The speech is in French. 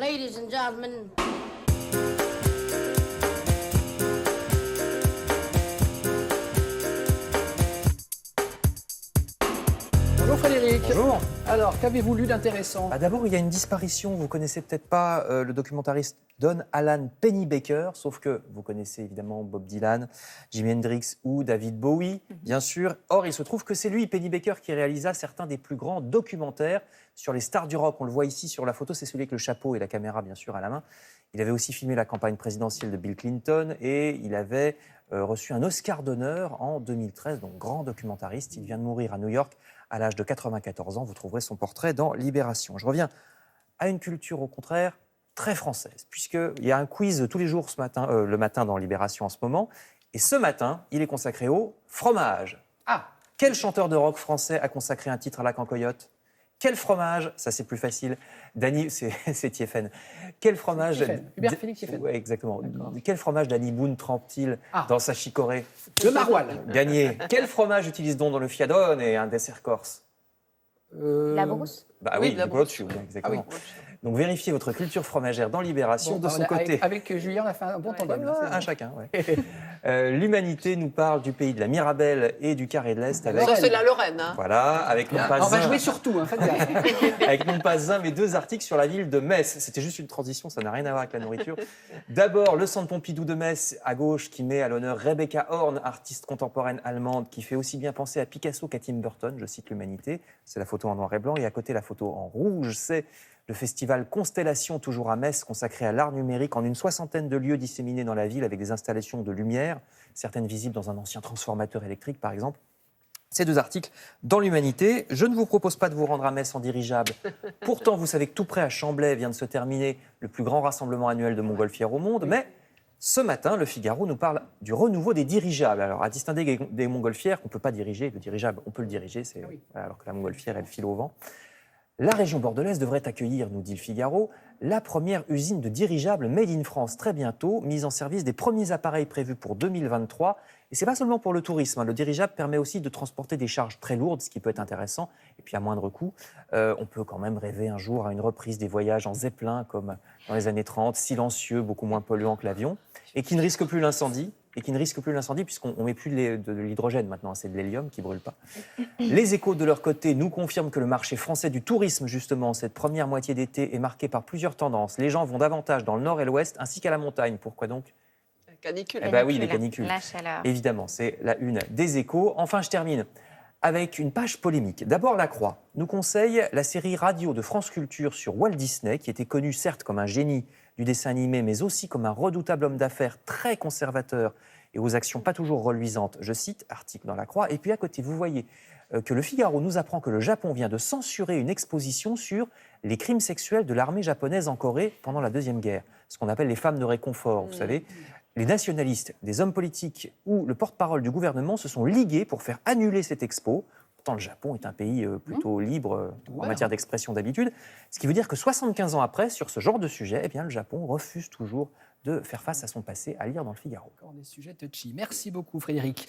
Ladies and gentlemen. Bonjour Frédéric. Bonjour. Alors, qu'avez-vous lu d'intéressant? D'abord, il y a une disparition. Vous connaissez peut-être pas le documentariste Don Alan Pennebaker, sauf que vous connaissez évidemment Bob Dylan, Jimi Hendrix ou David Bowie, bien sûr. Or, il se trouve que c'est lui, Pennebaker, qui réalisa certains des plus grands documentaires sur les stars du rock. On le voit ici sur la photo, c'est celui avec le chapeau et la caméra, bien sûr, à la main. Il avait aussi filmé la campagne présidentielle de Bill Clinton et il avait reçu un Oscar d'honneur en 2013, donc grand documentariste. Il vient de mourir à New York à l'âge de 94 ans. Vous trouverez son portrait dans Libération. Je reviens à une culture, au contraire, très française, puisqu'il y a un quiz tous les jours le matin dans Libération en ce moment. Et ce matin, il est consacré au fromage. Ah, Quel chanteur de rock français a consacré un titre à la cancoyote? Quel fromage? Ça, c'est plus facile. Danny, c'est Thiéphène. Quel fromage? Thiéphène. Hubert Félix Thiéphène. Oui, exactement. D'accord. Quel fromage Danny Boone trempe-t-il dans sa chicorée? le maroilles. Gagné. Quel fromage utilise-t-on dans le fiadone et un dessert corse? La brousse. Bah Oui, oui, de la le brousse. brochure, exactement. Ah Donc vérifiez votre culture fromagère dans Libération de son côté. Avec Julien, on a fait un bon tandem. là, c'est Un chacun, ouais. L'Humanité nous parle du pays de la Mirabelle et du Carré de l'Est avec... Ça, c'est la Lorraine. Hein. Voilà, avec non bon. pas On va un, jouer sur tout, hein, faites gaffe. avec non pas un, mais deux articles sur la ville de Metz. C'était juste une transition, ça n'a rien à voir avec la nourriture. D'abord, le Centre Pompidou de Metz, à gauche, qui met à l'honneur Rebecca Horn, artiste contemporaine allemande, qui fait aussi bien penser à Picasso qu'à Tim Burton. Je cite l'Humanité. C'est la photo en noir et blanc. Et à côté, la photo en rouge, c'est le festival Constellation, toujours à Metz, consacré à l'art numérique en une soixantaine de lieux disséminés dans la ville avec des installations de lumière, certaines visibles dans un ancien transformateur électrique, par exemple. Ces deux articles dans l'Humanité. Je ne vous propose pas de vous rendre à Metz en dirigeable. Pourtant, vous savez que tout près à Chamblay vient de se terminer le plus grand rassemblement annuel de montgolfières au monde. Mais ce matin, le Figaro nous parle du renouveau des dirigeables. Alors, à distinguer des montgolfières qu'on ne peut pas diriger, le dirigeable, on peut le diriger, alors que la montgolfière, elle file au vent. La région bordelaise devrait accueillir, nous dit le Figaro, la première usine de dirigeables made in France très bientôt, mise en service des premiers appareils prévus pour 2023. Et c'est pas seulement pour le tourisme, hein. Le dirigeable permet aussi de transporter des charges très lourdes, ce qui peut être intéressant, et puis à moindre coût. On peut quand même rêver un jour à une reprise des voyages en zeppelin, comme dans les années 30, silencieux, beaucoup moins polluant que l'avion, et qui ne risque plus l'incendie. Puisqu'on ne met plus de l'hydrogène maintenant, c'est de l'hélium qui ne brûle pas. Les Échos, de leur côté, nous confirment que le marché français du tourisme, justement, cette première moitié d'été, est marqué par plusieurs tendances. Les gens vont davantage dans le nord et l'ouest, ainsi qu'à la montagne. Pourquoi donc? Canicule. Eh bien oui, les canicules. La chaleur. Évidemment, c'est la une des Échos. Enfin, je termine avec une page polémique. D'abord, La Croix nous conseille la série radio de France Culture sur Walt Disney, qui était connu certes comme un génie du dessin animé, mais aussi comme un redoutable homme d'affaires très conservateur et aux actions pas toujours reluisantes. Je cite, article dans La Croix. Et puis à côté, vous voyez que le Figaro nous apprend que le Japon vient de censurer une exposition sur les crimes sexuels de l'armée japonaise en Corée pendant la Deuxième Guerre, ce qu'on appelle les femmes de réconfort, vous savez. Les nationalistes, des hommes politiques ou le porte-parole du gouvernement se sont ligués pour faire annuler cette expo. Pourtant, le Japon est un pays plutôt libre en matière d'expression d'habitude. Ce qui veut dire que 75 ans après, sur ce genre de sujet, eh bien, le Japon refuse toujours de faire face à son passé, à lire dans le Figaro. Encore des sujets touchy. Merci beaucoup Frédéric.